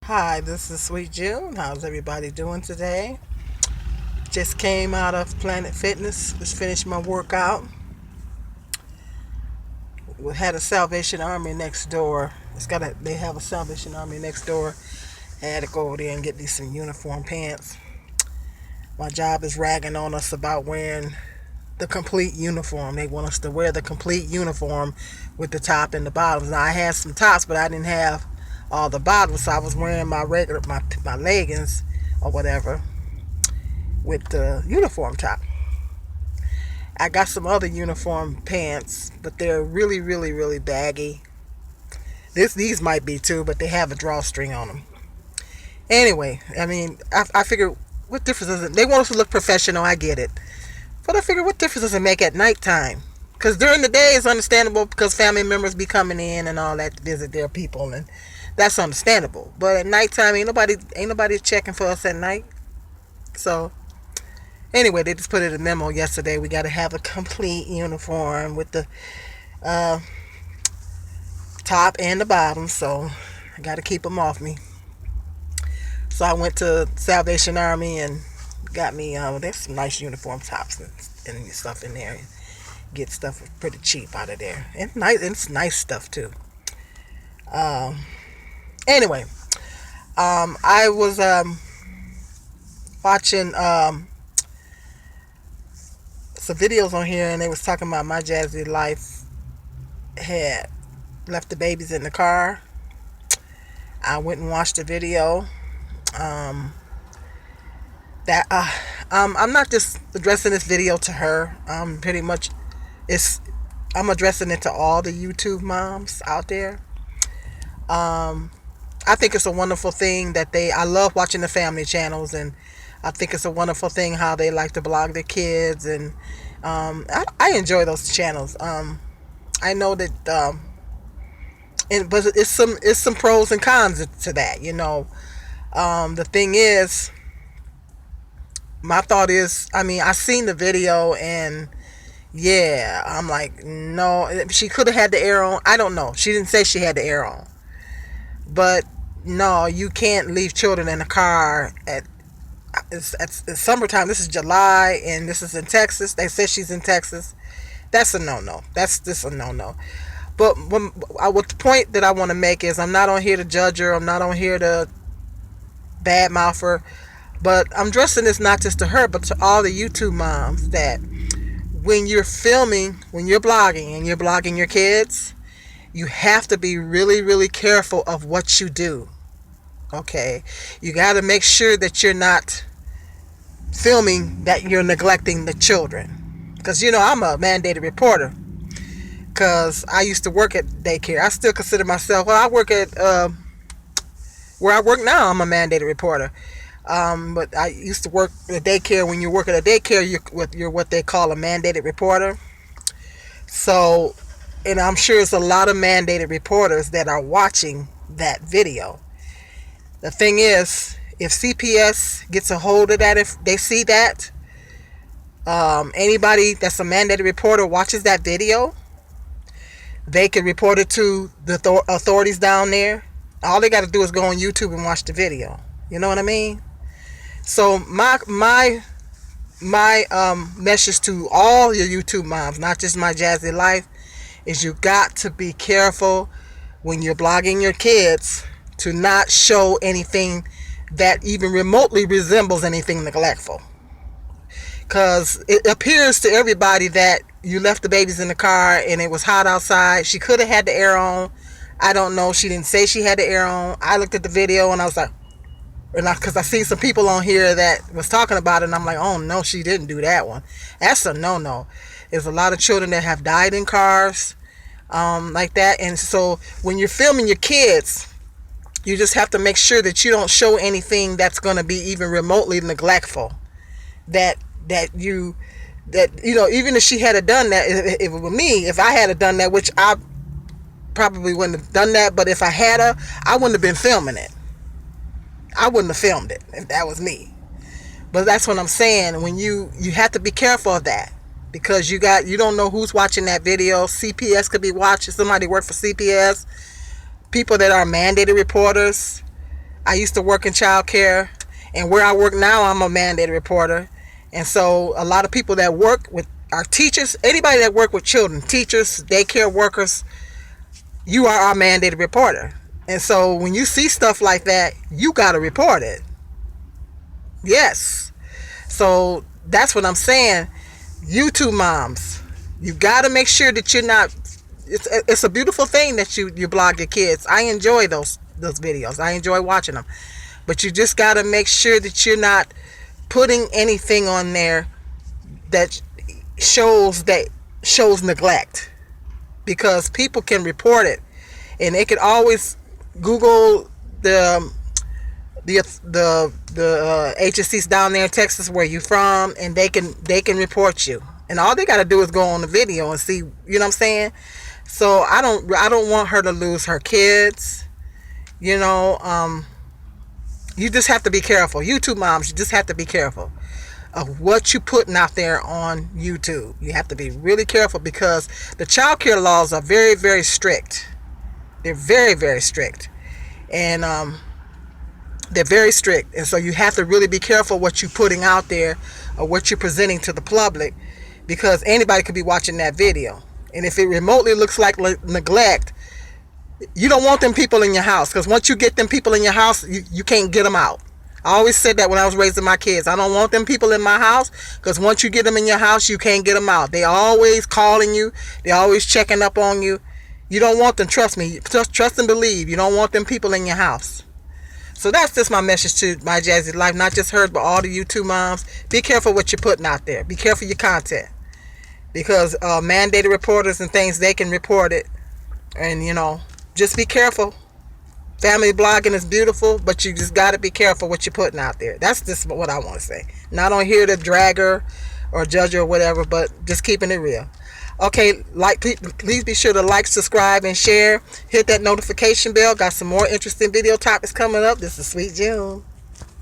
Hi, this is Sweet June. How's everybody doing today? Just came out of Planet Fitness. Just finished my workout. We had a Salvation Army next door. They have a Salvation Army next door. I had to go over there and get me some uniform pants. My job is ragging on us about wearing the complete uniform. They want us to wear the complete uniform with the top and the bottoms. Now I had some tops, but I didn't have all the bottoms, so I was wearing my leggings or whatever with the uniform top. I got some other uniform pants, but they're really, really, really baggy. These might be too, but they have a drawstring on them. Anyway, I figure what difference does it? They want us to look professional. I get it, but I figure what difference does it make at nighttime? Because during the day it's understandable because family members be coming in and all that to visit their people, and that's understandable. But at nighttime, ain't nobody checking for us at night. So anyway, they just put in a memo yesterday. We got to have a complete uniform with the uh, top and the bottom. So I got to keep them off me. So I went to Salvation Army and got me. There's some nice uniform tops and stuff in there. Get stuff pretty cheap out of there, and nice. And it's nice stuff too. Um, anyway, I was watching some videos on here, and they was talking about my Jazzy Life had left the babies in the car. I went and watched the video. Um, that I'm not just addressing this video to her. Pretty much, it's I'm addressing it to all the YouTube moms out there. Um, I think it's a wonderful thing that I love watching the family channels, and I think it's a wonderful thing how they like to blog their kids, and I enjoy those channels. I know that, but it's some pros and cons to that. The thing is, my thought is, I seen the video, and yeah, I'm like, no, she could have had the air on. I don't know. She didn't say she had the air on, but no, you can't leave children in the car it's summertime. This is July, and this is in Texas. They said she's in Texas. That's a no-no. That's just a no-no. But what the point that I want to make is, I'm not on here to judge her. I'm not on here to badmouth her. But I'm addressing this not just to her, but to all the YouTube moms, that when you're filming, when you're blogging and you're blogging your kids, you have to be really, really careful of what you do. Okay? You got to make sure that you're not filming that you're neglecting the children. Because, I'm a mandated reporter. Because I used to work at daycare. I still consider myself, well, I work at, where I work now, I'm a mandated reporter. But I used to work at a daycare. When you work at a daycare, you're what they call a mandated reporter. So, and I'm sure it's a lot of mandated reporters that are watching that video. The thing is, if CPS gets a hold of that, if they see that, anybody that's a mandated reporter watches that video, they can report it to the authorities down there. All they got to do is go on YouTube and watch the video. You know what I mean? So my message to all your YouTube moms, not just my Jazzy Life, is you got to be careful when you're blogging your kids to not show anything that even remotely resembles anything neglectful. Because it appears to everybody that you left the babies in the car and it was hot outside. She could have had the air on. I don't know. She didn't say she had the air on. I looked at the video and I was like, because I see some people on here that was talking about it, and I'm like, oh no, she didn't do that one. That's a no-no. There's a lot of children that have died in cars like that. And so when you're filming your kids, you just have to make sure that you don't show anything that's going to be even remotely neglectful. That even if she had done that, if it were me, if I had done that, which I probably wouldn't have done that, but if I had I wouldn't have been filming it. I wouldn't have filmed it if that was me. But that's what I'm saying. When you have to be careful of that, because you don't know who's watching that video. CPS could be watching. Somebody work for CPS. People that are mandated reporters. I used to work in childcare, and where I work now, I'm a mandated reporter. And so a lot of people that work with our teachers, anybody that work with children, teachers, daycare workers, you are our mandated reporter. And so when you see stuff like that, you got to report it. Yes. So that's what I'm saying. YouTube moms, you got to make sure that you're not. It's a beautiful thing that you blog your kids. I enjoy those videos. I enjoy watching them. But you just got to make sure that you're not putting anything on there that shows neglect, because people can report it, and they can always Google the agencies down there in Texas where you from, and they can report you. And all they got to do is go on the video and see. You know what I'm saying? So I don't want her to lose her kids. You know, you just have to be careful. YouTube moms, you just have to be careful of what you putting out there on YouTube. You have to be really careful, because the child care laws are very, very strict. They're very, very strict. And they're very strict. And so you have to really be careful what you're putting out there or what you're presenting to the public, because anybody could be watching that video. And if it remotely looks like neglect, you don't want them people in your house, because once you get them people in your house, you can't get them out. I always said that when I was raising my kids. I don't want them people in my house, because once you get them in your house, you can't get them out. They always calling you. They always checking up on you. You don't want them. Trust me. Trust and believe. You don't want them people in your house. So that's just my message to My Jazzy Life. Not just hers, but all the YouTube moms. Be careful what you're putting out there. Be careful your content. Because mandated reporters and things, they can report it. And, you know, just be careful. Family blogging is beautiful, but you just got to be careful what you're putting out there. That's just what I want to say. Not on here to drag her or judge her or whatever, but just keeping it real. Okay, please be sure to like, subscribe, and share. Hit that notification bell. Got some more interesting video topics coming up. This is Sweet June.